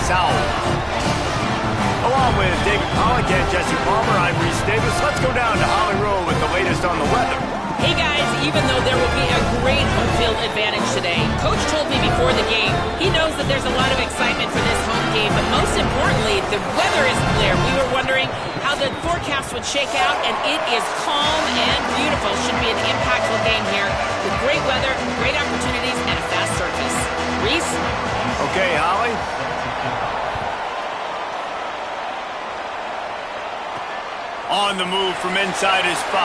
Texas Owls. Along with David Pollack and Jesse Palmer, I'm Reese Davis. Let's go down to Holly Rowe with the latest on the weather. Hey guys, even though there will be a great home field advantage today, Coach told me before the game he knows that there's a lot of excitement for this home game, but most importantly, the weather is clear. We were wondering how the forecast would shake out, and it is calm and beautiful. Should be an impactful game here with great weather, great opportunities, and a fast surface. Reese? Okay, Holly. On the move from inside his 5.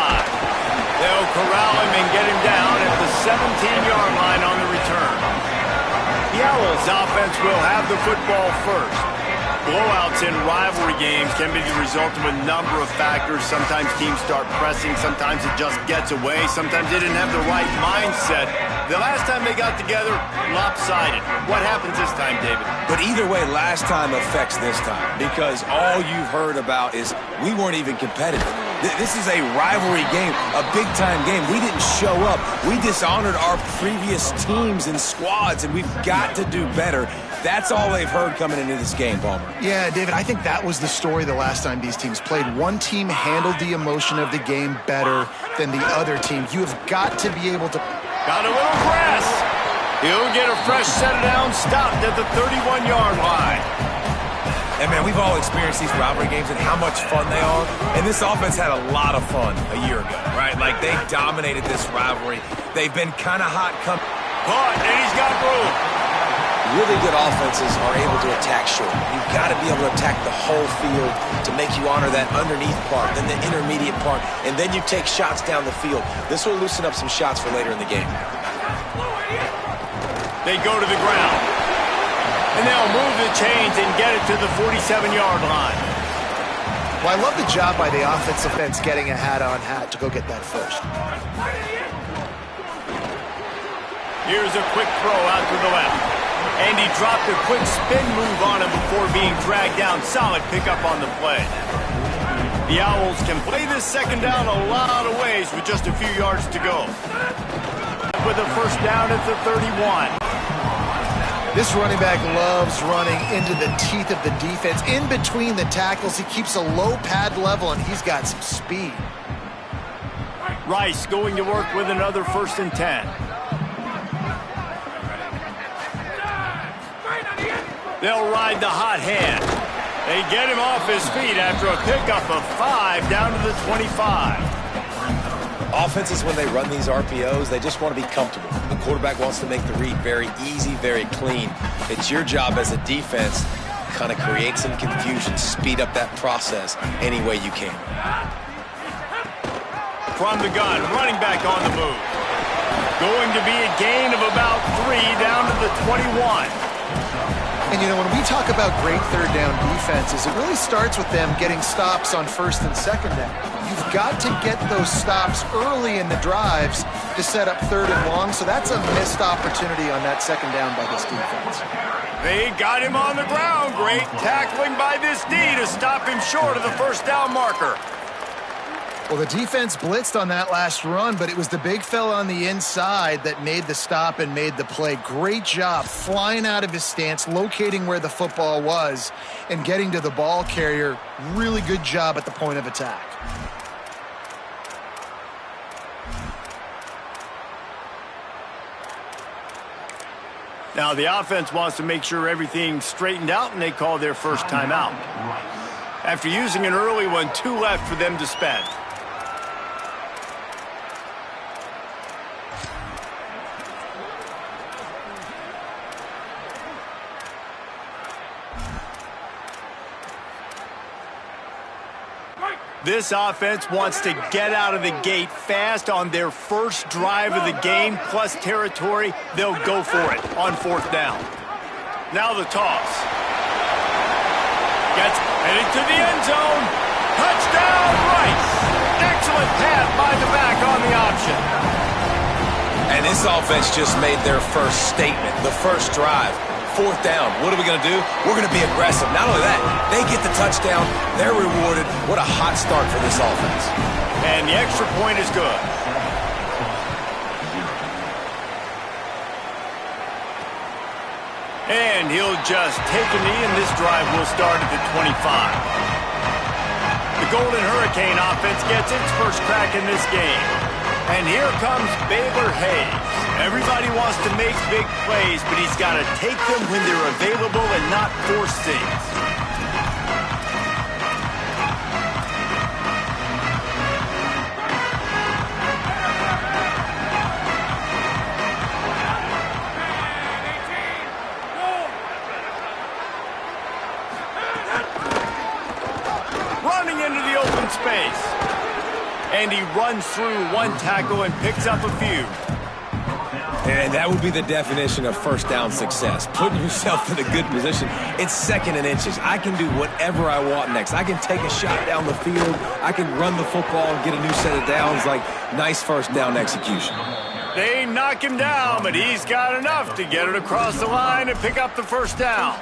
They'll corral him and get him down at the 17-yard line on the return. The Owls offense will have the football first. Blowouts in rivalry games can be the result of a number of factors. Sometimes teams start pressing. Sometimes it just gets away. Sometimes they didn't have the right mindset. The last time they got together, lopsided. What happens this time, David? But either way, last time affects this time because all you've heard about is we weren't even competitive. This is a rivalry game, a big-time game. We didn't show up. We dishonored our previous teams and squads, and we've got to do better. That's all they've heard coming into this game, Palmer. Yeah, David, I think that was the story the last time these teams played. One team handled the emotion of the game better than the other team. You have got to be able to... Got a little grass. He'll get a fresh set it down, stopped at the 31-yard line. And, man, we've all experienced these rivalry games and how much fun they are. And this offense had a lot of fun a year ago, right? Like, they dominated this rivalry. They've been kind of hot coming. Caught, and he's got room. Really good offenses are able to attack short. You've got to be able to attack the whole field to make you honor that underneath part, then the intermediate part, and then you take shots down the field. This will loosen up some shots for later in the game. They go to the ground. And they'll move the chains and get it to the 47-yard line. Well, I love the job by the offensive ends getting a hat-on-hat to go get that first. Here's a quick throw out to the left. And he dropped a quick spin move on him before being dragged down. Solid pickup on the play. The Owls can play this second down a lot of ways with just a few yards to go. With a first down at the 31. This running back loves running into the teeth of the defense. In between the tackles, he keeps a low pad level, and he's got some speed. Rice going to work with another 1st and 10. They'll ride the hot hand. They get him off his feet after a pickup of 5 down to the 25. Offenses, when they run these RPOs, they just want to be comfortable. The quarterback wants to make the read very easy, very clean. It's your job as a defense to kind of create some confusion, speed up that process any way you can. From the gun, running back on the move. Going to be a gain of about 3 down to the 21. And, you know, when we talk about great third down defenses, it really starts with them getting stops on 1st and 2nd down. You've got to get those stops early in the drives to set up 3rd and long, so that's a missed opportunity on that 2nd down by this defense. They got him on the ground. Great tackling by this D to stop him short of the 1st down marker. Well, the defense blitzed on that last run, but it was the big fella on the inside that made the stop and made the play. Great job flying out of his stance, locating where the football was, and getting to the ball carrier. Really good job at the point of attack. Now, the offense wants to make sure everything's straightened out, and they call their first timeout. After using an early one, 2 left for them to spend. This offense wants to get out of the gate fast on their first drive of the game, plus territory. They'll go for it on 4th down. Now the toss. Gets headed to the end zone. Touchdown, Rice. Excellent pass by the back on the option. And this offense just made their first statement, the first drive. 4th down. What are we going to do? We're going to be aggressive. Not only that, they get the touchdown. They're rewarded. What a hot start for this offense. And the extra point is good. And he'll just take a knee, and this drive will start at the 25. The Golden Hurricane offense gets its first crack in this game. And here comes Baylor Hayes. Everybody wants to make big plays, but he's got to take them when they're available and not force things. Into the open space. And he runs through one tackle and picks up a few. And that would be the definition of first down success. Putting yourself in a good position. It's second and inches. I can do whatever I want next. I can take a shot down the field. I can run the football and get a new set of downs. Like, nice first down execution. They knock him down, but he's got enough to get it across the line and pick up the first down.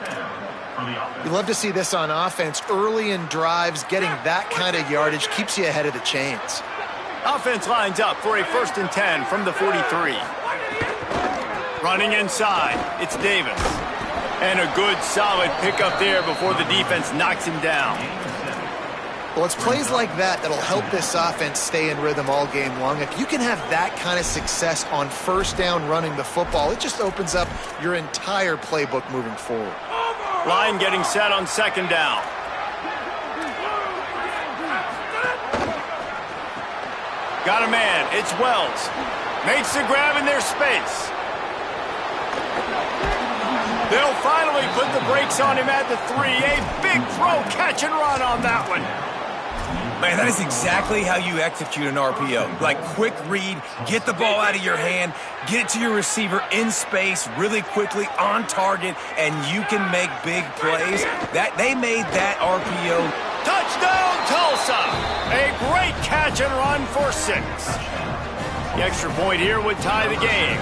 You love to see this on offense. Early in drives, getting that kind of yardage keeps you ahead of the chains. Offense lines up for a 1st and 10 from the 43. Running inside, it's Davis. And a good, solid pickup there before the defense knocks him down. Well, it's plays like that that'll help this offense stay in rhythm all game long. If you can have that kind of success on first down running the football, it just opens up your entire playbook moving forward. Line getting set on 2nd down. Got a man. It's Wells. Makes the grab in their space. They'll finally put the brakes on him at the 3. A big throw, catch and run on that one. Man, that is exactly how you execute an RPO. Like, quick read, get the ball out of your hand, get it to your receiver in space really quickly, on target, and you can make big plays. They made that RPO. Touchdown, Tulsa! A great catch and run for 6. The extra point here would tie the game.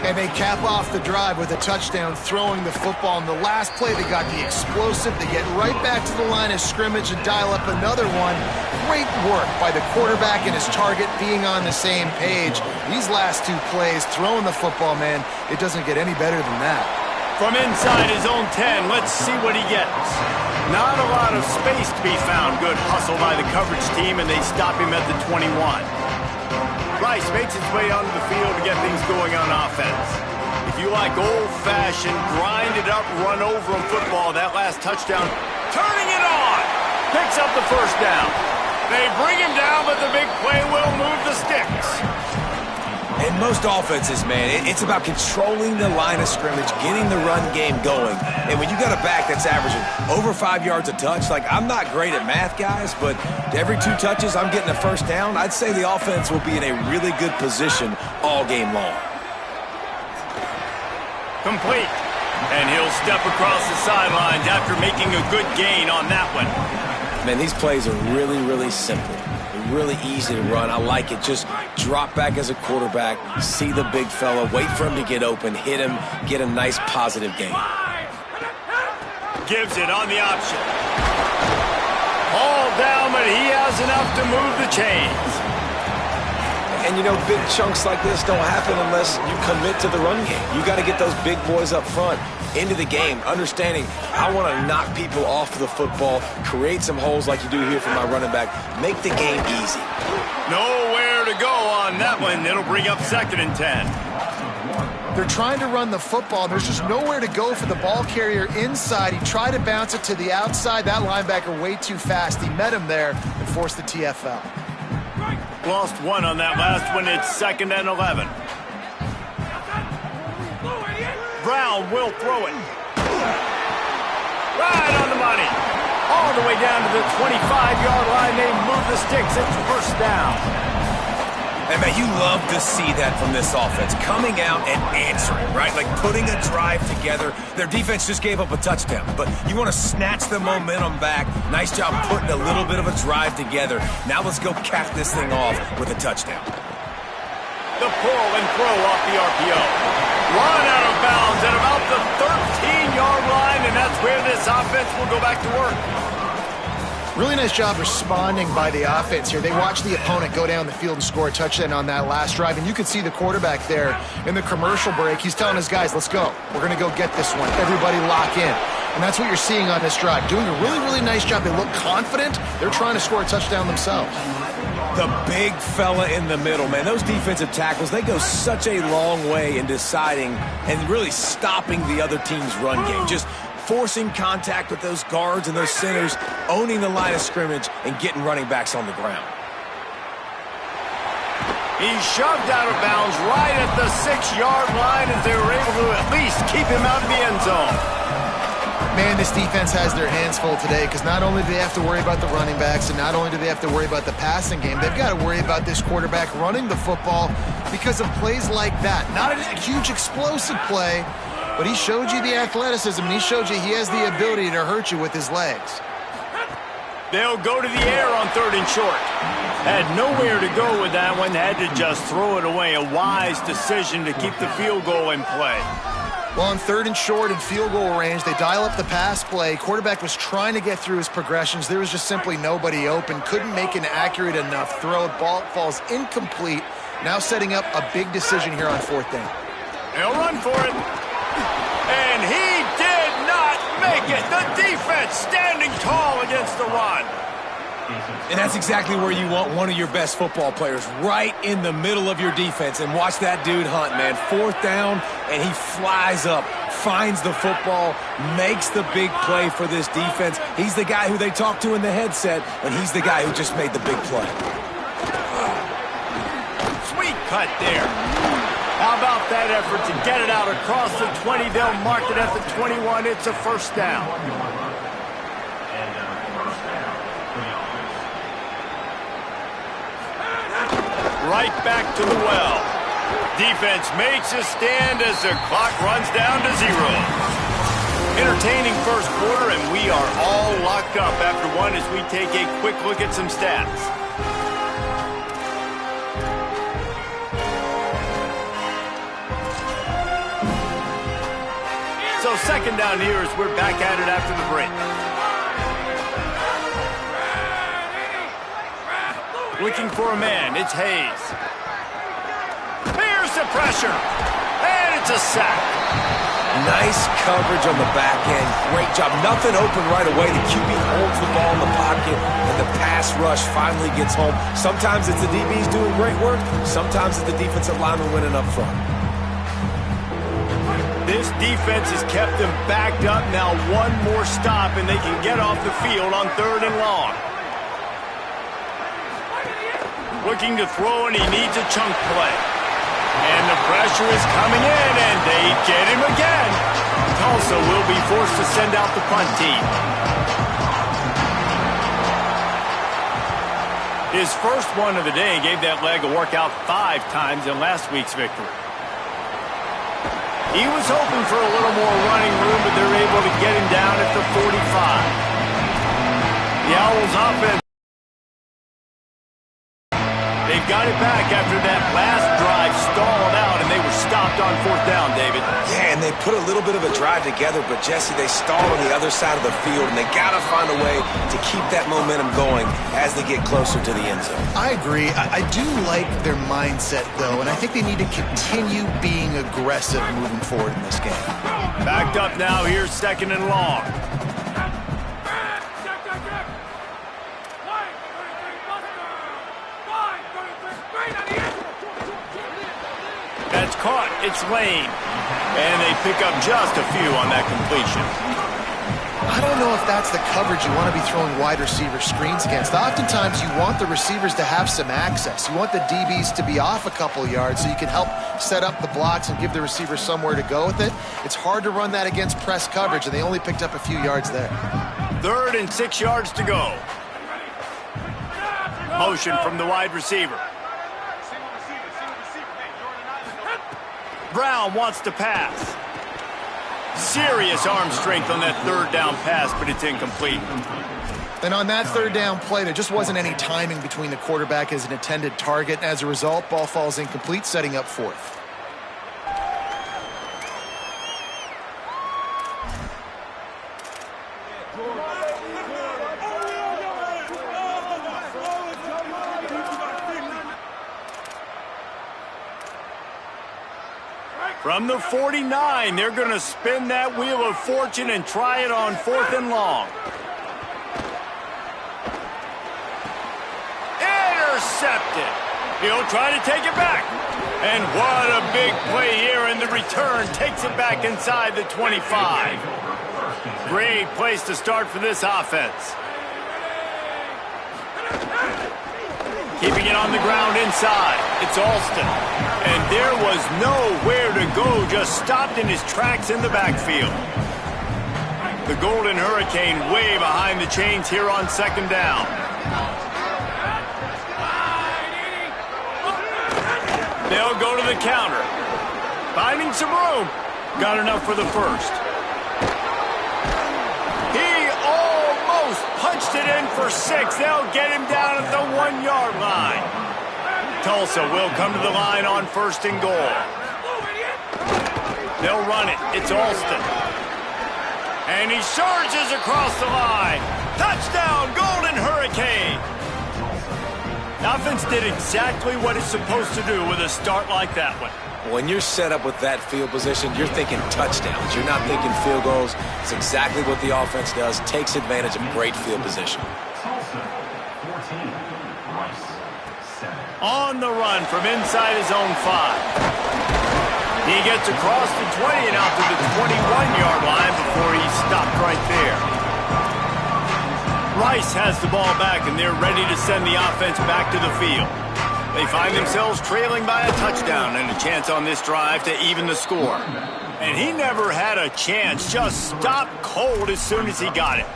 And they cap off the drive with a touchdown, throwing the football. In the last play, they got the explosive. They get right back to the line of scrimmage and dial up another one. Great work by the quarterback and his target being on the same page. These last 2 plays, throwing the football, man, it doesn't get any better than that. From inside his own 10, let's see what he gets. Not a lot of space to be found. Good hustle by the coverage team, and they stop him at the 21. Rice makes his way onto the field to get things going on offense. If you like old-fashioned, grind-it-up, run-over-him football, that last touchdown, turning it on, picks up the first down. They bring him down, but the big play will move the sticks. In most offenses, man, it's about controlling the line of scrimmage, getting the run game going. And when you got a back that's averaging over 5 yards a touch, like, I'm not great at math, guys, but every 2 touches, I'm getting a first down. I'd say the offense will be in a really good position all game long. Complete. And he'll step across the sidelines after making a good gain on that one. Man, these plays are really, really simple. Really easy to run. I like it. Just drop back as a quarterback, see the big fella, wait for him to get open, hit him, get a nice positive gain. Gives it on the option. All down, but he has enough to move the chains. And, you know, big chunks like this don't happen unless you commit to the run game. You got to get those big boys up front into the game, understanding I want to knock people off the football, create some holes like you do here for my running back, make the game easy. Nowhere to go on that one. It'll bring up 2nd and 10. They're trying to run the football. There's just nowhere to go for the ball carrier inside. He tried to bounce it to the outside. That linebacker way too fast. He met him there and forced the TFL. Lost 1 on that last one. It's 2nd and 11. Brown will throw it. Right on the money. All the way down to the 25-yard line. They move the sticks. It's first down. And, man, you love to see that from this offense, coming out and answering, right? Like putting a drive together. Their defense just gave up a touchdown, but you want to snatch the momentum back. Nice job putting a little bit of a drive together. Now let's go cap this thing off with a touchdown. The pull and throw off the RPO. Run out of bounds at about the 13-yard line, and that's where this offense will go back to work. Really nice job responding by the offense here. They watched the opponent go down the field and score a touchdown on that last drive, and you could see the quarterback there in the commercial break. He's telling his guys, let's go. We're going to go get this one. Everybody lock in. And that's what you're seeing on this drive. Doing a really, really nice job. They look confident. They're trying to score a touchdown themselves. The big fella in the middle, man. Those defensive tackles, they go such a long way in deciding and really stopping the other team's run game. Just forcing contact with those guards and those centers, owning the line of scrimmage, and getting running backs on the ground. He's shoved out of bounds right at the 6-yard line as they were able to at least keep him out of the end zone. Man, this defense has their hands full today because not only do they have to worry about the running backs and not only do they have to worry about the passing game, they've got to worry about this quarterback running the football because of plays like that. Not a huge explosive play, but he showed you the athleticism, and he showed you he has the ability to hurt you with his legs. They'll go to the air on 3rd and short. Had nowhere to go with that one, had to just throw it away. A wise decision to keep the field goal in play. Well, on 3rd and short and field goal range, they dial up the pass play. Quarterback was trying to get through his progressions. There was just simply nobody open. Couldn't make an accurate enough throw. Ball falls incomplete. Now setting up a big decision here on 4th down. They'll run for it. And he did not make it. The defense standing tall against the run. And that's exactly where you want one of your best football players, right in the middle of your defense. And watch that dude hunt, man. 4th down, and he flies up, finds the football, makes the big play for this defense. He's the guy who they talk to in the headset, and he's the guy who just made the big play. Sweet cut there. How about that effort to get it out across the 20? They'll mark it at the 21. It's a 1st down. Right back to the well. Defense makes a stand as the clock runs down to 0. Entertaining first quarter, and we are all locked up after one as we take a quick look at some stats. So 2nd down here as we're back at it after the break. Looking for a man, it's Hayes. Here's the pressure, and it's a sack. Nice coverage on the back end. Great job. Nothing open right away. The QB holds the ball in the pocket, and the pass rush finally gets home. Sometimes it's the DBs doing great work. Sometimes it's the defensive lineman winning up front. This defense has kept them backed up. Now one more stop, and they can get off the field on 3rd and long. Looking to throw, and he needs a chunk play. And the pressure is coming in, and they get him again. Tulsa will be forced to send out the punt team. His first one of the day gave that leg a workout 5 times in last week's victory. He was hoping for a little more running room, but they're able to get him down at the 45. The Owls offense. They've got it back after that last drive stalled out, and they were stopped on 4th down, David. Yeah, and they put a little bit of a drive together, but Jesse, they stalled on the other side of the field, and they got to find a way to keep that momentum going as they get closer to the end zone. I agree. I do like their mindset, though, and I think they need to continue being aggressive moving forward in this game. Backed up now. Here's 2nd and long. That's caught. It's Lane. And they pick up just a few on that completion. I don't know if that's the coverage you want to be throwing wide receiver screens against. Oftentimes, you want the receivers to have some access. You want the DBs to be off a couple yards so you can help set up the blocks and give the receiver somewhere to go with it. It's hard to run that against press coverage, and they only picked up a few yards there. 3rd and 6 yards to go. Motion from the wide receiver. Brown wants to pass. Serious arm strength on that 3rd down pass, but it's incomplete. And on that 3rd down play, there just wasn't any timing between the quarterback as an intended target. As a result, ball falls incomplete, setting up 4th. From the 49, they're going to spin that wheel of fortune and try it on 4th and long. Intercepted. He'll try to take it back. And what a big play here, and the return takes it back inside the 25. Great place to start for this offense. Keeping it on the ground inside. It's Alston. And there was nowhere to go, just stopped in his tracks in the backfield. The Golden Hurricane way behind the chains here on 2nd down. They'll go to the counter. Finding some room. Got enough for the first. He almost punched it in for 6. They'll get him down at the 1-yard line. Tulsa will come to the line on 1st and goal. They'll run it. It's Alston. And he surges across the line. Touchdown, Golden Hurricane. The offense did exactly what it's supposed to do with a start like that one. When you're set up with that field position, you're thinking touchdowns. You're not thinking field goals. It's exactly what the offense does. Takes advantage of great field position. On the run from inside his own 5. He gets across the 20 and out to the 21-yard line before he's stopped right there. Rice has the ball back, and they're ready to send the offense back to the field. They find themselves trailing by a touchdown and a chance on this drive to even the score. And he never had a chance, just stopped cold as soon as he got it.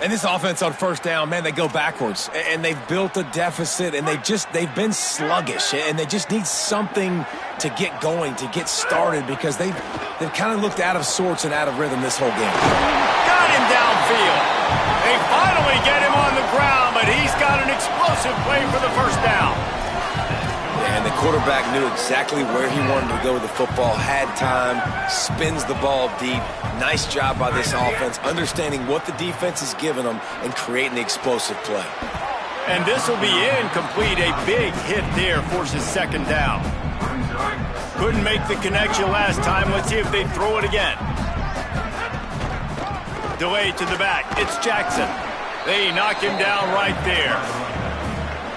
And this offense on 1st down, man, they go backwards. And they've built a deficit, and they've been sluggish. And they just need something to get going, to get started, because they've kind of looked out of sorts and out of rhythm this whole game. Got him downfield. They finally get him on the ground, but he's got an explosive play for the 1st down. And the quarterback knew exactly where he wanted to go with the football, had time, spins the ball deep. Nice job by this offense, understanding what the defense is giving them and creating the explosive play. And this will be incomplete. A big hit there forces 2nd down. Couldn't make the connection last time. Let's see if they throw it again. Delay to the back. It's Jackson. They knock him down right there.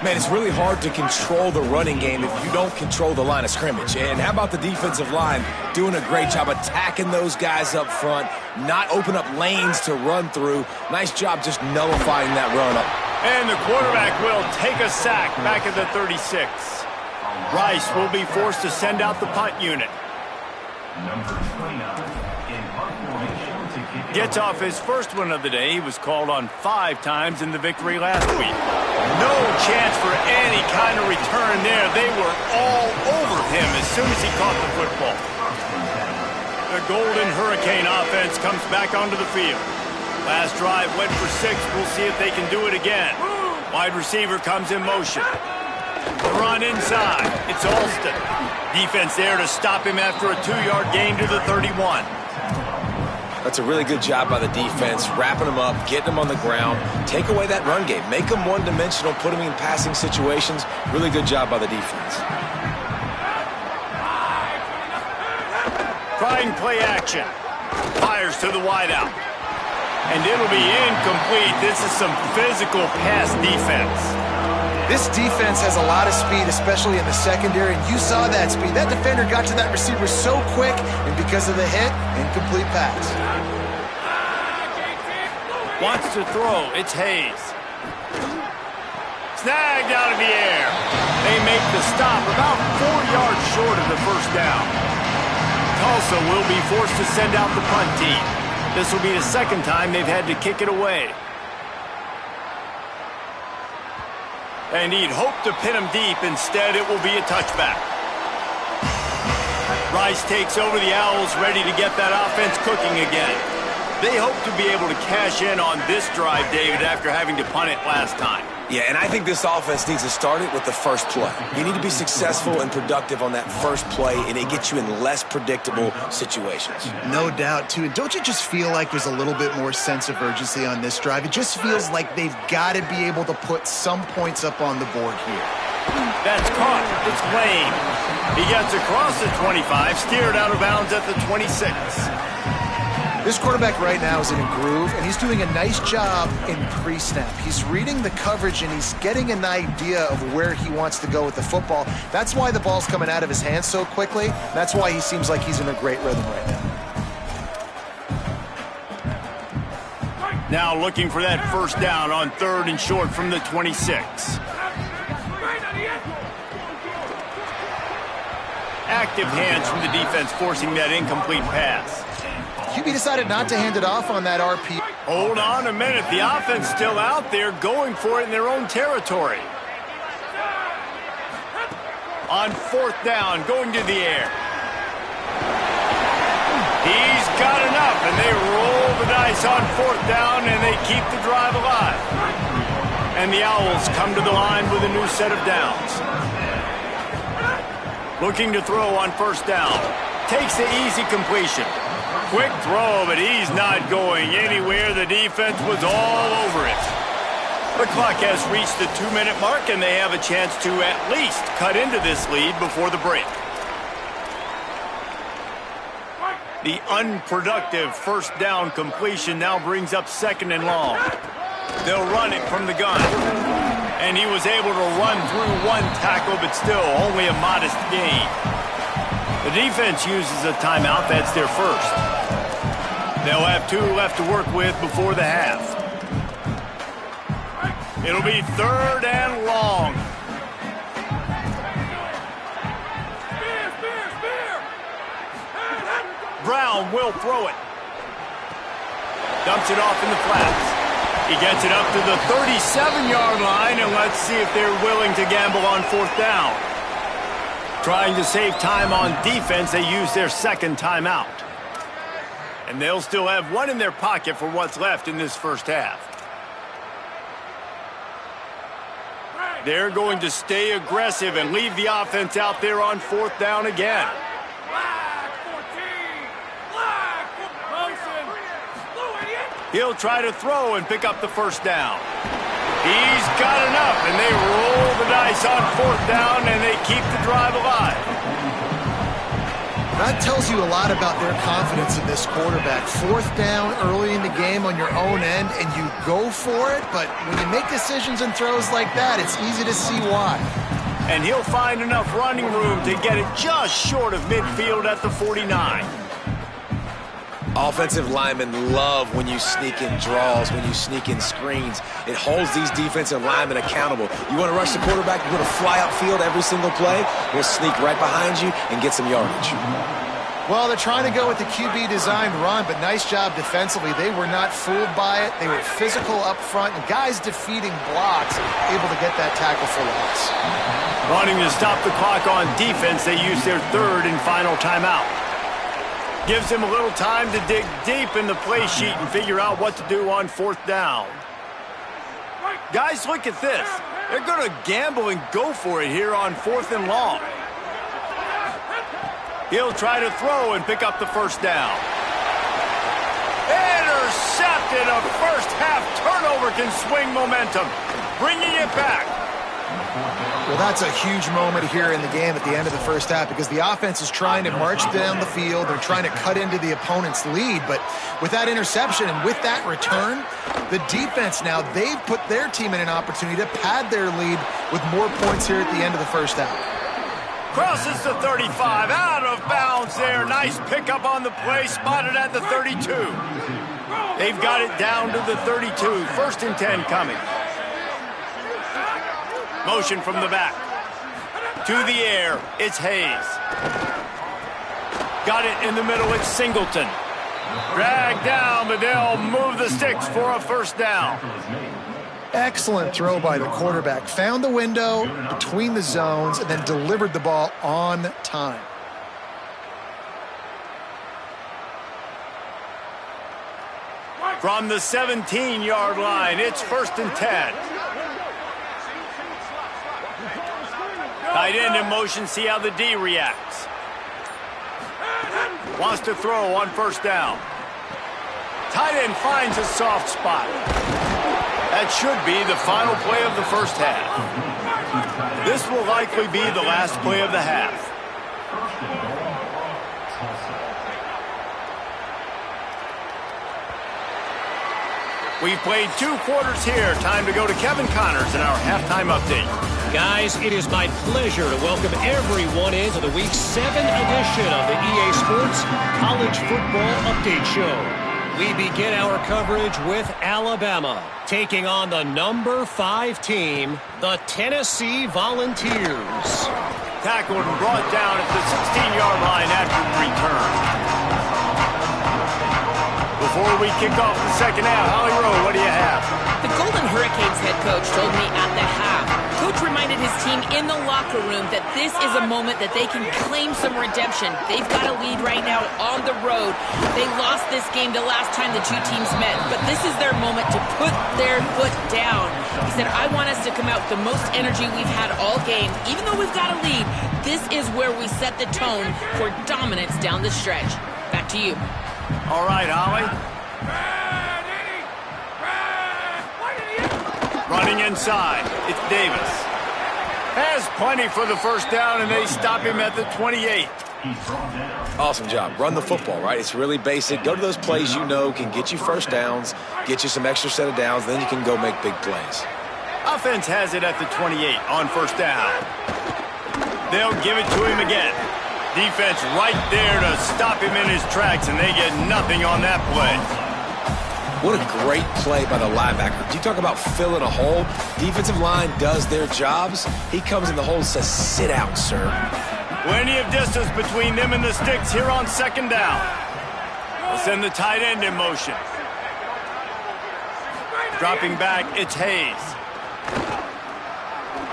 Man, it's really hard to control the running game if you don't control the line of scrimmage. And how about the defensive line doing a great job attacking those guys up front, not open up lanes to run through. Nice job just nullifying that run up. And the quarterback will take a sack back at the 36. Rice will be forced to send out the punt unit. Number 29 in punt formation to kick it. Gets off his first one of the day. He was called on 5 times in the victory last week. No chance for any kind of return there. They were all over him as soon as he caught the football. The Golden Hurricane offense comes back onto the field. Last drive went for 6. We'll see if they can do it again. Wide receiver comes in motion. The run inside. It's Alston. Defense there to stop him after a 2-yard gain to the 31. That's a really good job by the defense, wrapping them up, getting them on the ground. Take away that run game. Make them one-dimensional, put them in passing situations. Really good job by the defense. Trying play action. Fires to the wideout. And it'll be incomplete. This is some physical pass defense. This defense has a lot of speed, especially in the secondary, and you saw that speed. That defender got to that receiver so quick, and because of the hit, incomplete pass. Wants to throw. It's Hayes. Snagged out of the air. They make the stop about 4 yards short of the 1st down. Tulsa will be forced to send out the punt team. This will be the 2nd time they've had to kick it away. And he'd hoped to pin him deep. Instead, it will be a touchback. Rice takes over the Owls, ready to get that offense cooking again. They hope to be able to cash in on this drive, David, after having to punt it last time. Yeah, and I think this offense needs to start it with the first play. You need to be successful and productive on that first play, and it gets you in less predictable situations. No doubt, too. And don't you just feel like there's a little bit more sense of urgency on this drive? It just feels like they've got to be able to put some points up on the board here. That's caught. It's Lane. He gets across the 25, steered out of bounds at the 26. This quarterback right now is in a groove, and he's doing a nice job in pre-snap. He's reading the coverage, and he's getting an idea of where he wants to go with the football. That's why the ball's coming out of his hands so quickly. That's why he seems like he's in a great rhythm right now. Now looking for that first down on 3rd and short from the 26. Active hands from the defense forcing that incomplete pass. QB decided not to hand it off on that RP. Hold on a minute. The offense still out there going for it in their own territory. On 4th down, going to the air. He's got enough, and they roll the dice on 4th down, and they keep the drive alive. And the Owls come to the line with a new set of downs. Looking to throw on 1st down. Takes the easy completion. Quick throw, but he's not going anywhere. The defense was all over it. The clock has reached the 2-minute mark, and they have a chance to at least cut into this lead before the break. The unproductive 1st down completion now brings up 2nd and long. They'll run it from the gun. And he was able to run through 1 tackle, but still only a modest gain. The defense uses a timeout. That's their first. They'll have 2 left to work with before the half. It'll be 3rd and long. Brown will throw it. Dumps it off in the flats. He gets it up to the 37-yard line, and let's see if they're willing to gamble on 4th down. Trying to save time on defense, they use their 2nd timeout. And they'll still have 1 in their pocket for what's left in this first half. They're going to stay aggressive and leave the offense out there on 4th down again. He'll try to throw and pick up the 1st down. He's got enough, and they roll the dice on 4th down, and they keep the drive alive. That tells you a lot about their confidence in this quarterback. 4th down early in the game on your own end, and you go for it, but when you make decisions and throws like that, it's easy to see why. And he'll find enough running room to get it just short of midfield at the 49. Offensive linemen love when you sneak in draws, when you sneak in screens. It holds these defensive linemen accountable. You want to rush the quarterback, you're going to fly upfield every single play. We'll sneak right behind you and get some yardage. Well, they're trying to go with the QB-designed run, but nice job defensively. They were not fooled by it. They were physical up front, and guys defeating blocks, able to get that tackle for loss. Wanting to stop the clock on defense, they use their 3rd and final timeout. Gives him a little time to dig deep in the play sheet and figure out what to do on 4th down. Guys, look at this. They're going to gamble and go for it here on 4th and long. He'll try to throw and pick up the 1st down. Intercepted. A first-half turnover can swing momentum, bringing it back. Well, that's a huge moment here in the game at the end of the first half because the offense is trying to march down the field. They're trying to cut into the opponent's lead, but with that interception and with that return, the defense now, they've put their team in an opportunity to pad their lead with more points here at the end of the first half. Crosses the 35, out of bounds there. Nice pickup on the play, spotted at the 32. They've got it down to the 32. 1st and 10 coming. Motion from the back. To the air, it's Hayes. Got it in the middle, it's Singleton. Dragged down, but they'll move the sticks for a 1st down. Excellent throw by the quarterback. Found the window between the zones and then delivered the ball on time. From the 17-yard line, it's 1st and 10. Tight end in motion, see how the D reacts. Wants to throw on 1st down. Tight end finds a soft spot. That should be the final play of the first half. This will likely be the last play of the half. First and goal, Tulsa. We've played 2 quarters here. Time to go to Kevin Connors in our halftime update. Guys, it is my pleasure to welcome everyone into the Week 7 edition of the EA Sports College Football Update Show. We begin our coverage with Alabama, taking on the number 5 team, the Tennessee Volunteers. Tackled and brought down at the 16-yard line after the return. Before we kick off the second half, Holly Rowe, what do you have? The Golden Hurricanes head coach told me at the half. Coach reminded his team in the locker room that this is a moment that they can claim some redemption. They've got a lead right now on the road. They lost this game the last time the two teams met, but this is their moment to put their foot down. He said, I want us to come out with the most energy we've had all game. Even though we've got a lead, this is where we set the tone for dominance down the stretch. Back to you. All right, Holly. Running inside, it's Davis. Has plenty for the first down, and they stop him at the 28. Awesome job. Run the football, right? It's really basic. Go to those plays you know can get you first downs, get you some extra set of downs, then you can go make big plays. Offense has it at the 28 on first down. They'll give it to him again. Defense right there to stop him in his tracks, and they get nothing on that play. What a great play by the linebacker. You talk about filling a hole. Defensive line does their jobs. He comes in the hole and says, sit out, sir. Plenty of distance between them and the sticks here on second down. They'll send the tight end in motion. Dropping back, it's Hayes.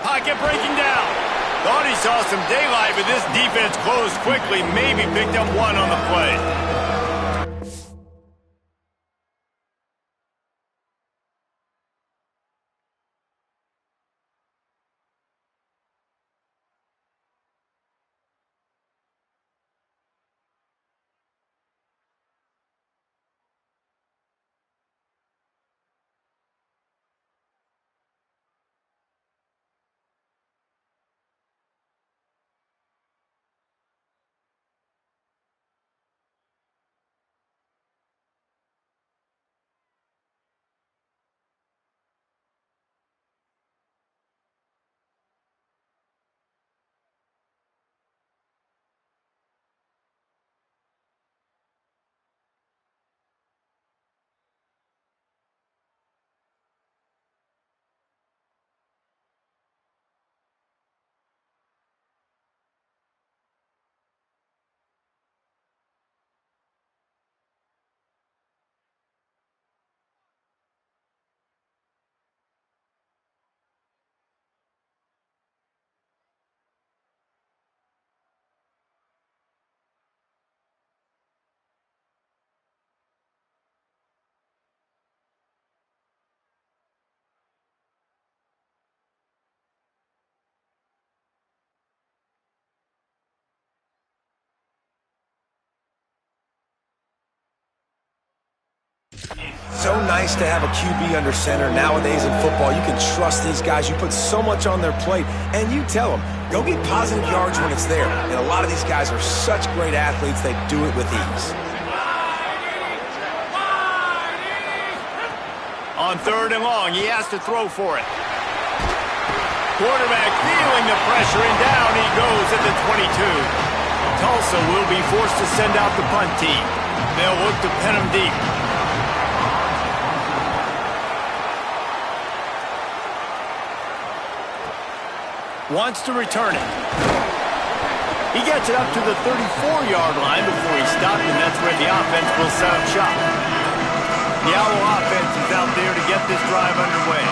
Pocket breaking down. Thought he saw some daylight, but this defense closed quickly. Maybe picked up one on the play. So nice to have a QB under center. Nowadays in football, you can trust these guys. You put so much on their plate, and you tell them, go get positive yards when it's there. And a lot of these guys are such great athletes, they do it with ease. On third and long, he has to throw for it. Quarterback feeling the pressure, and down he goes at the 22. Tulsa will be forced to send out the punt team. They'll look to pin him deep. Wants to return it. He gets it up to the 34-yard line before he stopped, and that's where the offense will set up shop. The Owl offense is out there to get this drive underway.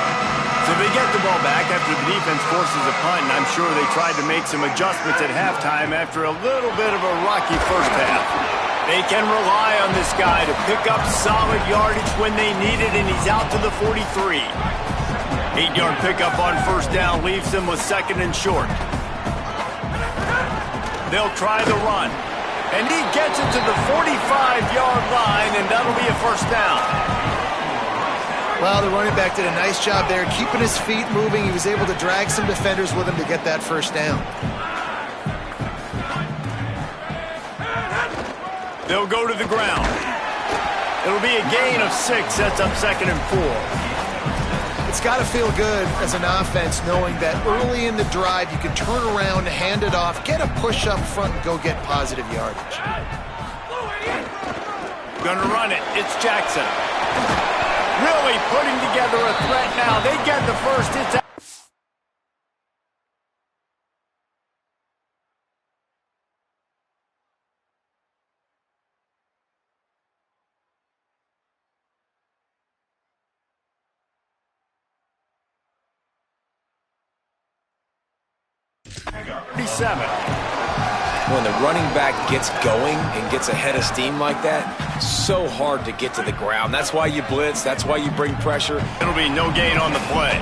So they get the ball back after the defense forces a punt, and I'm sure they tried to make some adjustments at halftime after a little bit of a rocky first half. They can rely on this guy to pick up solid yardage when they need it, and he's out to the 43. 8-yard pickup on first down leaves them with second and short. They'll try the run. And he gets it to the 45-yard line, and that'll be a first down. Well, the running back did a nice job there, keeping his feet moving. He was able to drag some defenders with him to get that first down. They'll go to the ground. It'll be a gain of 6, sets up 2nd and 4. It's got to feel good as an offense knowing that early in the drive you can turn around, hand it off, get a push up front, and go get positive yardage. Gonna run it. It's Jackson. Really putting together a threat now. They get the first. It's out. When the running back gets going and gets a head of steam like that, so hard to get to the ground. That's why you blitz. That's why you bring pressure. It'll be no gain on the play.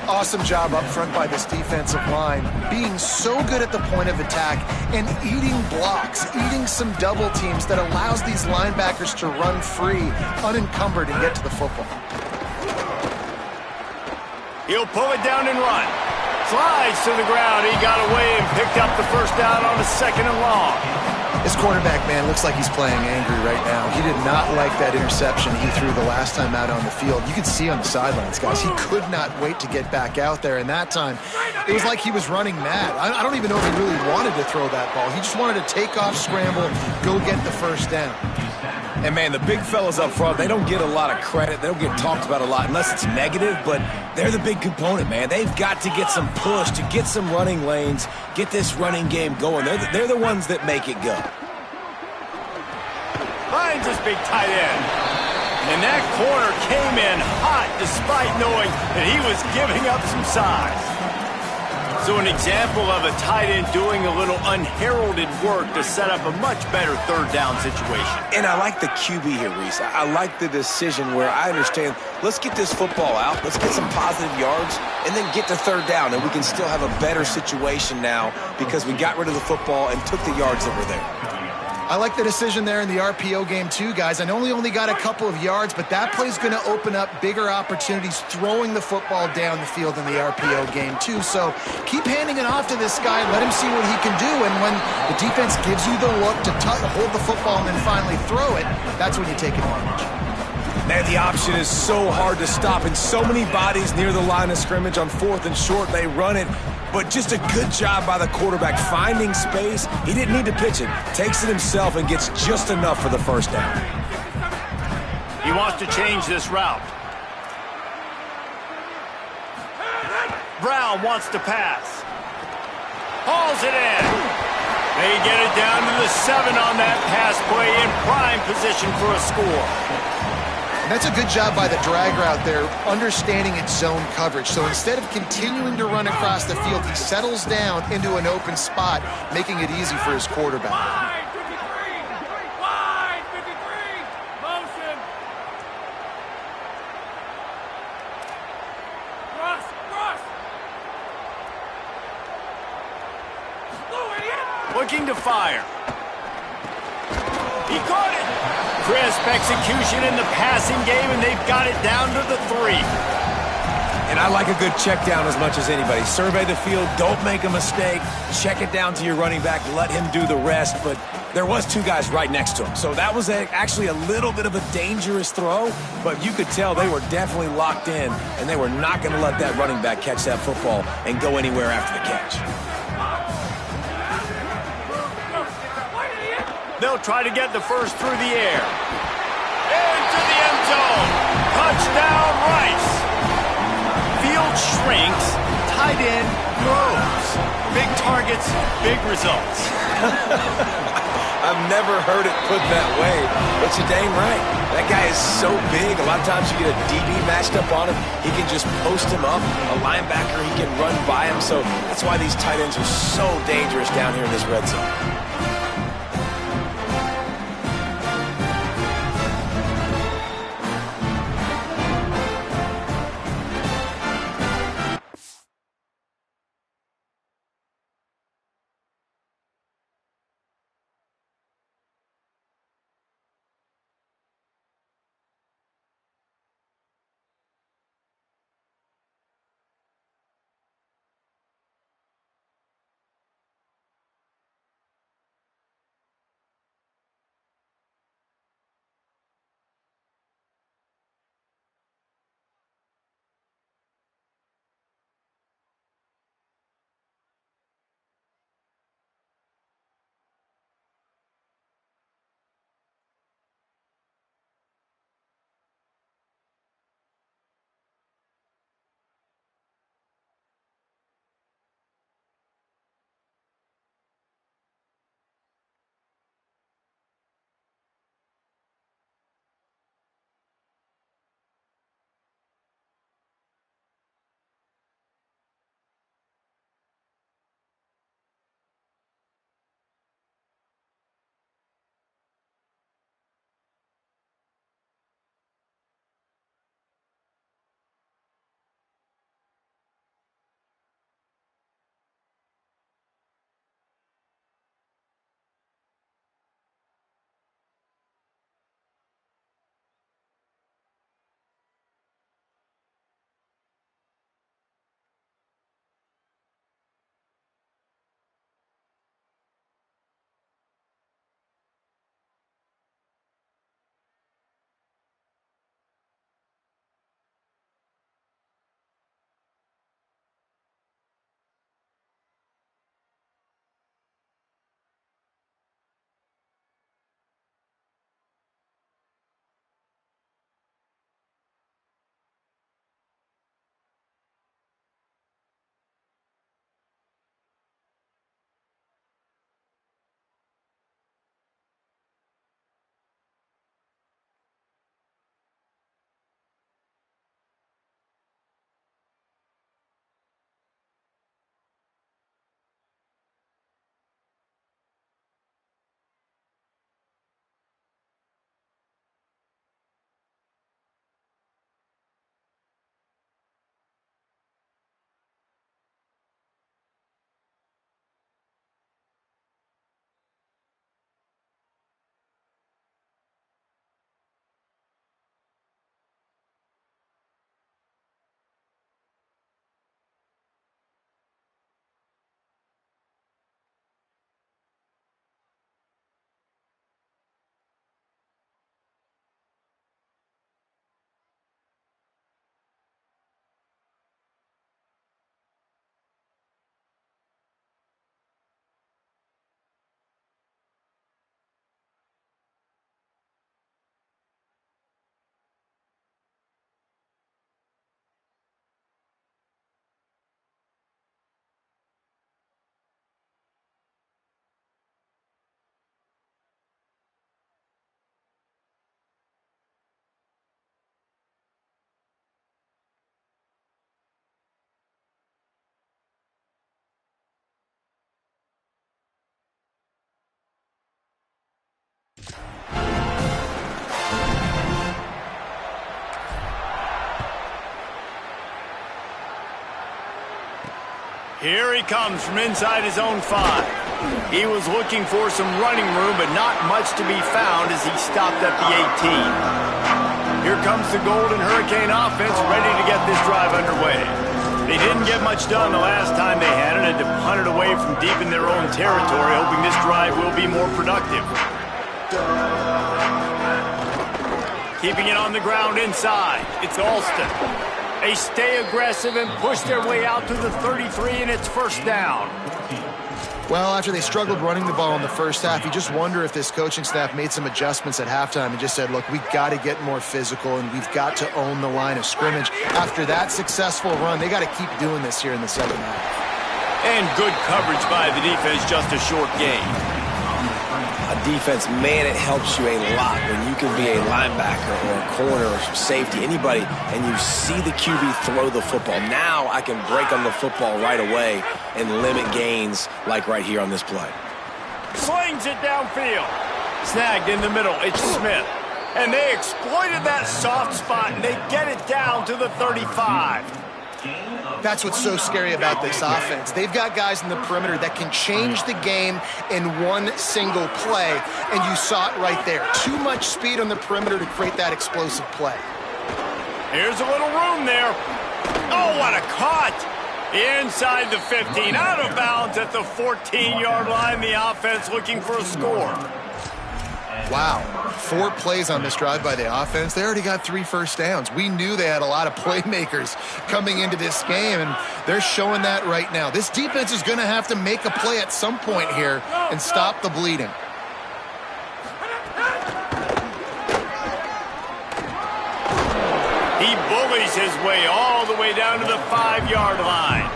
Awesome job up front by this defensive line, being so good at the point of attack and eating blocks, eating some double teams that allows these linebackers to run free, unencumbered, and get to the football. He'll pull it down and run. Slides to the ground. He got away and picked up the first down on a 2nd and long. This quarterback, man, looks like he's playing angry right now. He did not like that interception he threw the last time out on the field. You could see on the sidelines, guys. He could not wait to get back out there, and that time it was like he was running mad. I don't even know if he really wanted to throw that ball. He just wanted to take off, scramble, go get the first down. And, man, the big fellas up front, they don't get a lot of credit. They don't get talked about a lot unless it's negative, but they're the big component, man. They've got to get some push, to get some running lanes, get this running game going. They're the ones that make it go. Finds his big tight end. And that corner came in hot despite knowing that he was giving up some size. So an example of a tight end doing a little unheralded work to set up a much better 3rd down situation. And I like the QB here, Reese. I like the decision where I understand, let's get this football out, let's get some positive yards, and then get to 3rd down, and we can still have a better situation now because we got rid of the football and took the yards that were there. I like the decision there in the RPO game too, guys. I know he only got a couple of yards, but that play's going to open up bigger opportunities throwing the football down the field in the RPO game too. So keep handing it off to this guy. Let him see what he can do. And when the defense gives you the look to hold the football and then finally throw it, that's when you take advantage. Man, the option is so hard to stop, and so many bodies near the line of scrimmage on 4th and short. They run it, but just a good job by the quarterback finding space. He didn't need to pitch it. Takes it himself and gets just enough for the first down. He wants to change this route. Brown wants to pass. Hauls it in. They get it down to the 7 on that pass play, in prime position for a score. And that's a good job by the drag route there, understanding its zone coverage. So instead of continuing to run across the field, he settles down into an open spot, making it easy for his quarterback. Wide 53, motion. Cross. Looking to fire. He caught it. Crisp execution in the passing game, and they've got it down to the 3. And I like a good check down as much as anybody. Survey the field, don't make a mistake, check it down to your running back, let him do the rest. But there was 2 guys right next to him. So that was actually a little bit of a dangerous throw, but you could tell they were definitely locked in, and they were not going to let that running back catch that football and go anywhere after the catch. They'll try to get the first through the air. Into the end zone. Touchdown, Rice. Field shrinks. Tight end grows. Big targets, big results. I've never heard it put that way, but you're dang right. That guy is so big. A lot of times you get a DB matched up on him. He can just post him up. A linebacker, he can run by him. So that's why these tight ends are so dangerous down here in this red zone. Here he comes from inside his own 5. He was looking for some running room, but not much to be found as he stopped at the 18. Here comes the Golden Hurricane offense, ready to get this drive underway. They didn't get much done the last time they had it, and to punt it away from deep in their own territory, hoping this drive will be more productive. Keeping it on the ground inside, it's Alston. They stay aggressive and push their way out to the 33, and it's first down. Well, after they struggled running the ball in the first half, you just wonder if this coaching staff made some adjustments at halftime and just said, look, we've got to get more physical and we've got to own the line of scrimmage. After that successful run, they got to keep doing this here in the second half. And good coverage by the defense, just a short gain. A defense, man, it helps you a lot when you can be a linebacker or a corner or safety, anybody, and you see the QB throw the football. Now I can break on the football right away and limit gains like right here on this play. Slings it downfield. Snagged in the middle. It's Smith. And they exploited that soft spot, and they get it down to the 35. That's what's so scary about this offense. They've got guys in the perimeter that can change the game in one single play, and you saw it right there. Too much speed on the perimeter to create that explosive play. Here's a little room there. Oh, what a cut! Inside the 15, out of bounds at the 14-yard line. The offense looking for a score. Wow, 4 plays on this drive by the offense. They already got 3 first downs. We knew they had a lot of playmakers coming into this game, and they're showing that right now. This defense is going to have to make a play at some point here and stop the bleeding. He bullies his way all the way down to the 5-yard line.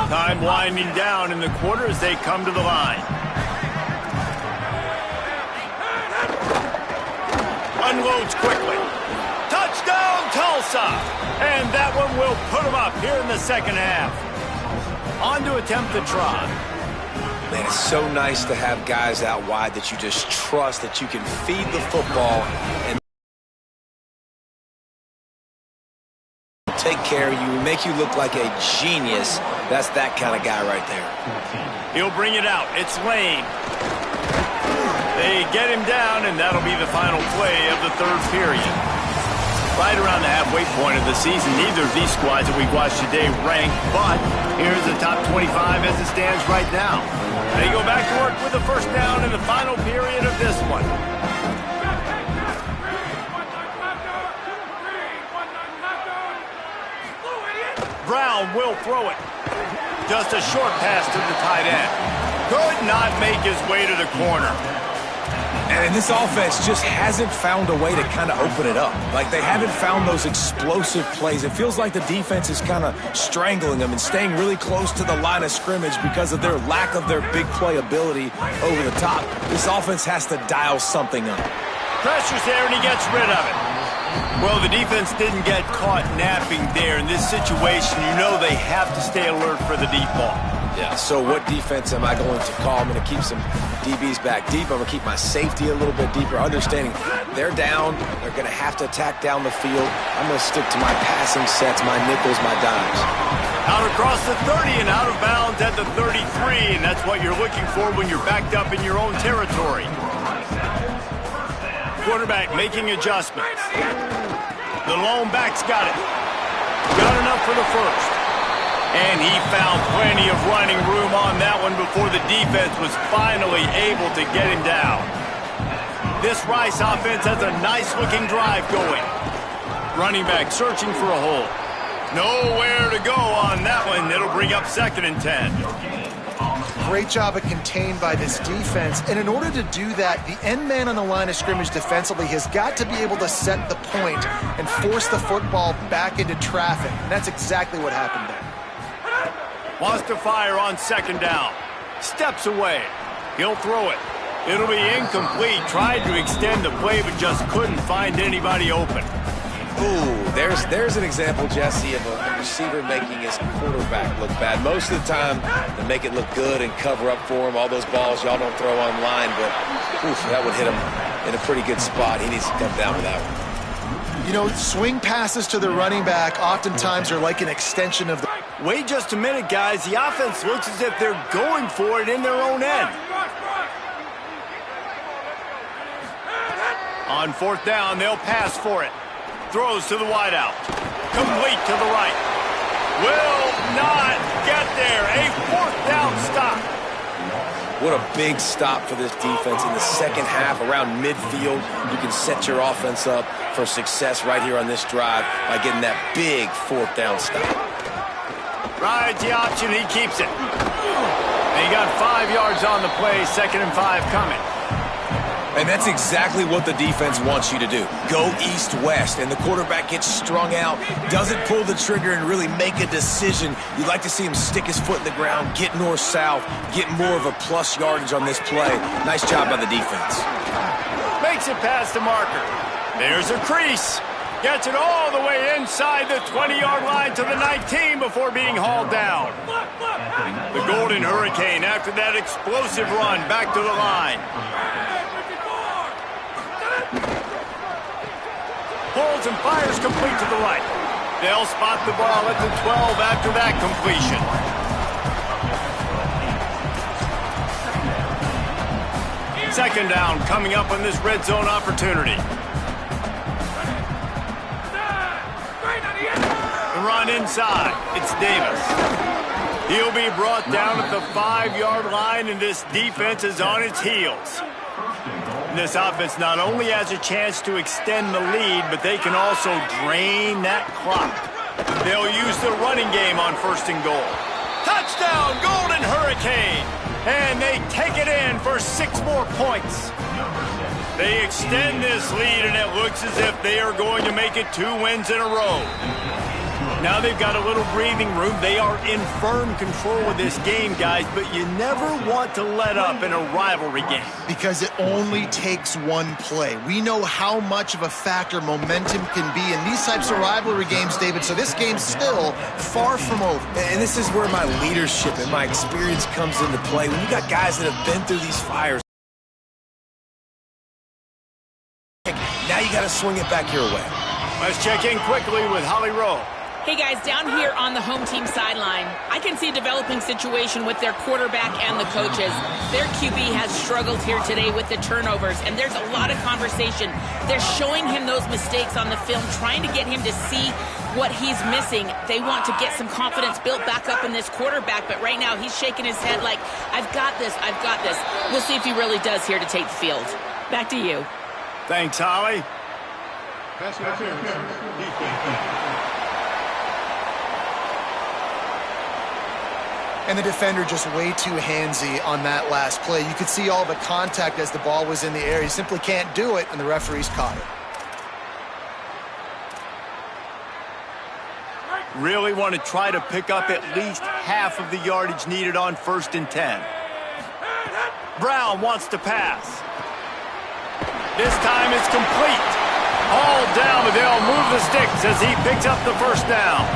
Time winding down in the quarter as they come to the line. Unloads quickly. Touchdown, Tulsa! And that one will put them up here in the second half. On to attempt the try. Man, it's so nice to have guys out wide that you just trust that you can feed the football and take care of you, make you look like a genius. That's that kind of guy right there. He'll bring it out. It's Lane. They get him down, and that'll be the final play of the third period. Right around the halfway point of the season, neither of these squads that we've watched today rank, but here's the top 25 as it stands right now. They go back to work with the first down in the final period of this one. Brown will throw it. Just a short pass to the tight end. Could not make his way to the corner. And this offense just hasn't found a way to kind of open it up. Like, they haven't found those explosive plays. It feels like the defense is kind of strangling them and staying really close to the line of scrimmage because of their lack of their big play ability over the top. This offense has to dial something up. Pressure's there, and he gets rid of it. Well, the defense didn't get caught napping there. In this situation, you know they have to stay alert for the deep ball. Yeah, so what defense am I going to call? I'm going to keep some DBs back deep. I'm going to keep my safety a little bit deeper, understanding they're down. They're going to have to attack down the field. I'm going to stick to my passing sets, my nickels, my dimes. Out across the 30 and out of bounds at the 33, and that's what you're looking for when you're backed up in your own territory. Quarterback making adjustments. The lone back's got it. Got enough for the first. And he found plenty of running room on that one before the defense was finally able to get him down. This Rice offense has a nice-looking drive going. Running back searching for a hole. Nowhere to go on that one. It'll bring up 2nd and 10. Great job of contained by this defense. And in order to do that, the end man on the line of scrimmage defensively has got to be able to set the point and force the football back into traffic. And that's exactly what happened there. Wants to fire on 2nd down. Steps away. He'll throw it. It'll be incomplete. Tried to extend the play, but just couldn't find anybody open. Ooh, there's an example, Jesse, of a receiver making his quarterback look bad. Most of the time, they make it look good and cover up for him. All those balls y'all don't throw online, but oof, that would hit him in a pretty good spot. He needs to come down with that one. You know, swing passes to the running back oftentimes are like an extension of the... Wait just a minute, guys. The offense looks as if they're going for it in their own end. On fourth down, they'll pass for it. Throws to the wideout. Complete to the right. Will not get there. A fourth down stop. What a big stop for this defense in the second half around midfield. You can set your offense up for success right here on this drive by getting that big fourth down stop. Rides the option. He keeps it. And he got 5 yards on the play. 2nd and 5 coming. And that's exactly what the defense wants you to do. Go east-west, and the quarterback gets strung out, doesn't pull the trigger and really make a decision. You'd like to see him stick his foot in the ground, get north-south, get more of a plus yardage on this play. Nice job by the defense. Makes it past the marker. There's a crease. Gets it all the way inside the 20-yard line to the 19 before being hauled down. The Golden Hurricane, after that explosive run, back to the line. Pulls and fires complete to the right. They'll spot the ball at the 12 after that completion. Second down coming up on this red zone opportunity. The run inside. It's Davis. He'll be brought down at the 5-yard line, and this defense is on its heels. This offense not only has a chance to extend the lead, but they can also drain that clock. They'll use the running game on 1st and goal. Touchdown, Golden Hurricane! And they take it in for 6 more points. They extend this lead, and it looks as if they are going to make it 2 wins in a row. Now they've got a little breathing room. They are in firm control of this game, guys, but you never want to let up in a rivalry game. Because it only takes one play. We know how much of a factor momentum can be in these types of rivalry games, David, so this game's still far from over. And this is where my leadership and my experience comes into play. When you got guys that have been through these fires, now you got to swing it back your way. Let's check in quickly with Holly Rowe. Hey guys, down here on the home team sideline, I can see a developing situation with their quarterback and the coaches. Their QB has struggled here today with the turnovers, and there's a lot of conversation. They're showing him those mistakes on the film, trying to get him to see what he's missing. They want to get some confidence built back up in this quarterback, but right now he's shaking his head like, I've got this, I've got this. We'll see if he really does here to take the field. Back to you. Thanks, Holly. And the defender just way too handsy on that last play. You could see all the contact as the ball was in the air. He simply can't do it, and the referees caught it. Really want to try to pick up at least half of the yardage needed on 1st and 10. Brown wants to pass. This time it's complete. All down, but they'll move the sticks as he picks up the 1st down.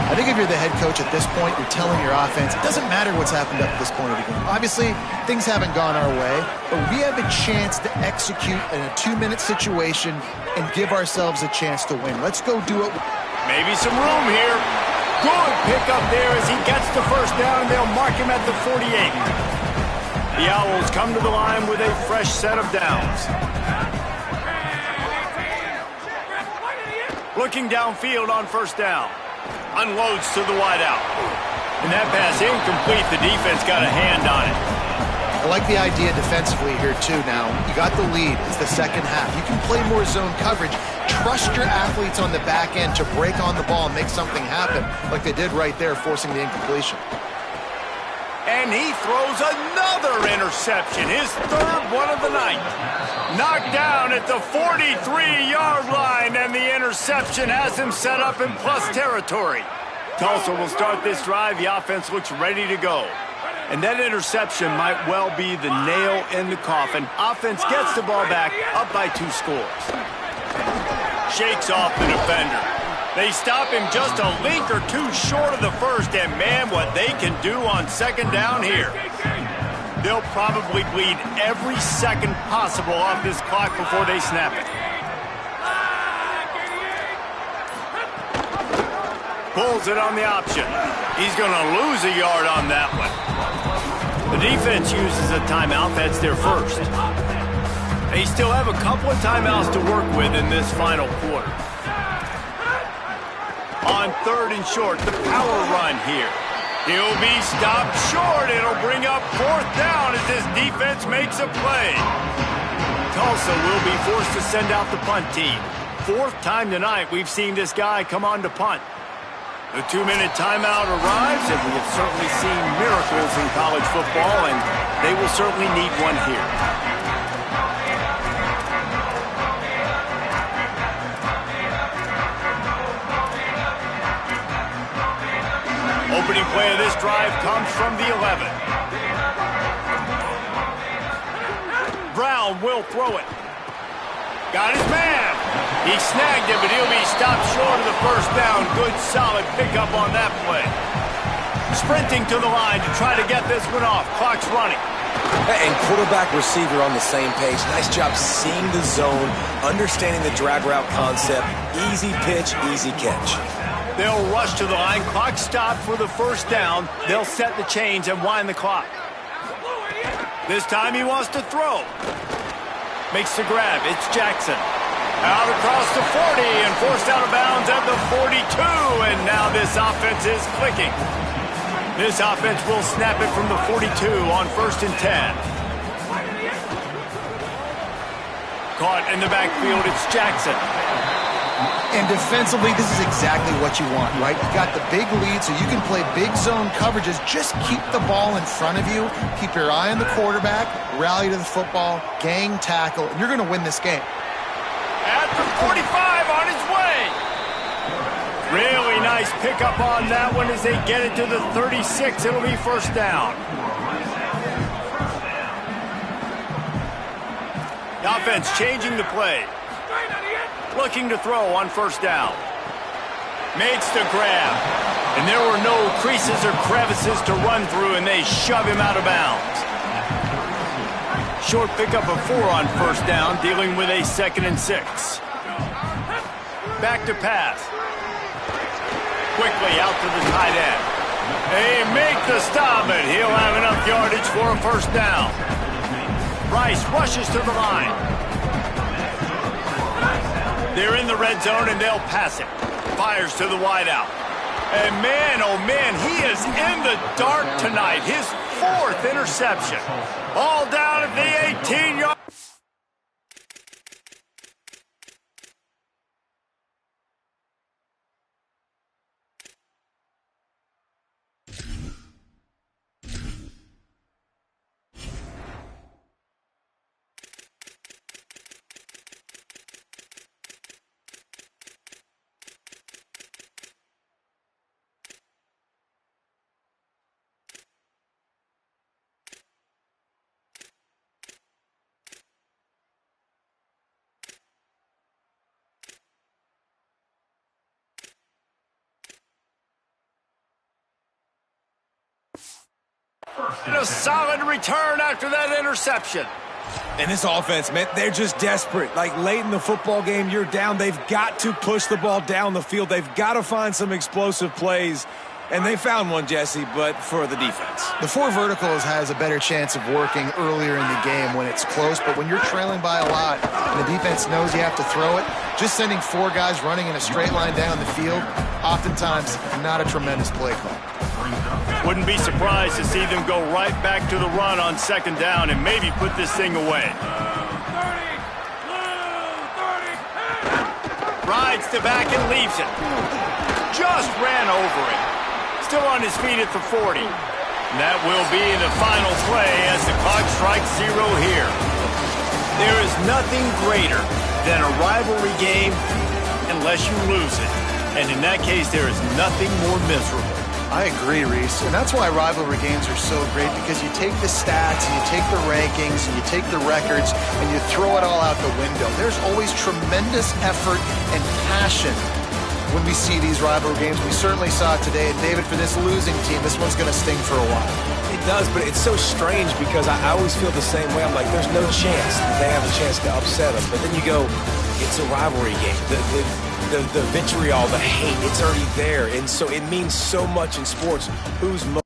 I think if you're the head coach at this point, you're telling your offense, it doesn't matter what's happened up to this point of the game. Obviously, things haven't gone our way, but we have a chance to execute in a 2-minute situation and give ourselves a chance to win. Let's go do it. Maybe some room here. Good pickup there as he gets the 1st down, and they'll mark him at the 48. The Owls come to the line with a fresh set of downs. Looking downfield on 1st down. Unloads to the wideout. And that pass incomplete. The defense got a hand on it. I like the idea defensively here, too. Now, you got the lead. It's the second half. You can play more zone coverage. Trust your athletes on the back end to break on the ball and make something happen, like they did right there, forcing the incompletion. And he throws another interception, his 3rd one of the night. Knocked down at the 43-yard line, and the interception has him set up in plus territory. Tulsa will start this drive. The offense looks ready to go. And that interception might well be the nail in the coffin. Offense gets the ball back, up by 2 scores. shakes off the defender. They stop him just a length or two short of the first, and man, what they can do on second down here. They'll probably bleed every second possible off this clock before they snap it. Pulls it on the option. He's going to lose a yard on that one. The defense uses a timeout. That's their first. They still have a couple of timeouts to work with in this final quarter. On third and short, the power run here. He'll be stopped short. It'll bring up fourth down as this defense makes a play. Tulsa will be forced to send out the punt team. Fourth time tonight we've seen this guy come on to punt. The 2-minute timeout arrives, and we have certainly seen miracles in college football, and they will certainly need one here. Opening play of this drive comes from the 11. Brown will throw it. Got his man. He snagged it, but he'll be stopped short of the first down. Good, solid pickup on that play. Sprinting to the line to try to get this one off. Clock's running. And quarterback receiver on the same page. Nice job seeing the zone, understanding the drag route concept. Easy pitch, easy catch. They'll rush to the line. Clock stopped for the first down. They'll set the chains and wind the clock. This time he wants to throw. Makes the grab. It's Jackson. Out across the 40 and forced out of bounds at the 42. And now this offense is clicking. This offense will snap it from the 42 on 1st and 10. Caught in the backfield. It's Jackson. And defensively, this is exactly what you want, right? You got the big lead, so you can play big zone coverages. Just keep the ball in front of you. Keep your eye on the quarterback. Rally to the football. Gang tackle. And you're going to win this game. At the 45 on his way. Really nice pickup on that one as they get it to the 36. It'll be first down. The offense changing the play. Looking to throw on first down. Makes the grab. And there were no creases or crevices to run through, and they shove him out of bounds. Short pickup of 4 on first down, dealing with a 2nd and 6. Back to pass. Quickly out to the tight end. They make the stop, and he'll have enough yardage for a first down. Rice rushes to the line. They're in the red zone, and they'll pass it. Fires to the wideout. And man, oh man, he is in the dark tonight. His 4th interception. All down at the 18-yard. And a solid return after that interception. And this offense, man, they're just desperate. Like late in the football game, you're down. They've got to push the ball down the field. They've got to find some explosive plays. And they found one, Jesse, but for the defense. The 4 verticals has a better chance of working earlier in the game when it's close, but when you're trailing by a lot and the defense knows you have to throw it, just sending 4 guys running in a straight line down the field, oftentimes not a tremendous play call. Wouldn't be surprised to see them go right back to the run on 2nd down and maybe put this thing away. Rides the back and leaves it. Just ran over it. Still on his feet at the 40. And that will be the final play as the clock strikes 0 here. There is nothing greater than a rivalry game unless you lose it. And in that case, there is nothing more miserable. I agree, Reese. And that's why rivalry games are so great, because you take the stats and you take the rankings and you take the records and you throw it all out the window. There's always tremendous effort and passion when we see these rivalry games. We certainly saw it today. And David, for this losing team, this one's going to sting for a while. It does, but it's so strange because I always feel the same way. I'm like, there's no chance that they have a chance to upset us. But then you go, it's a rivalry game. The vitriol, the hate, it's already there. And so it means so much in sports. Who's most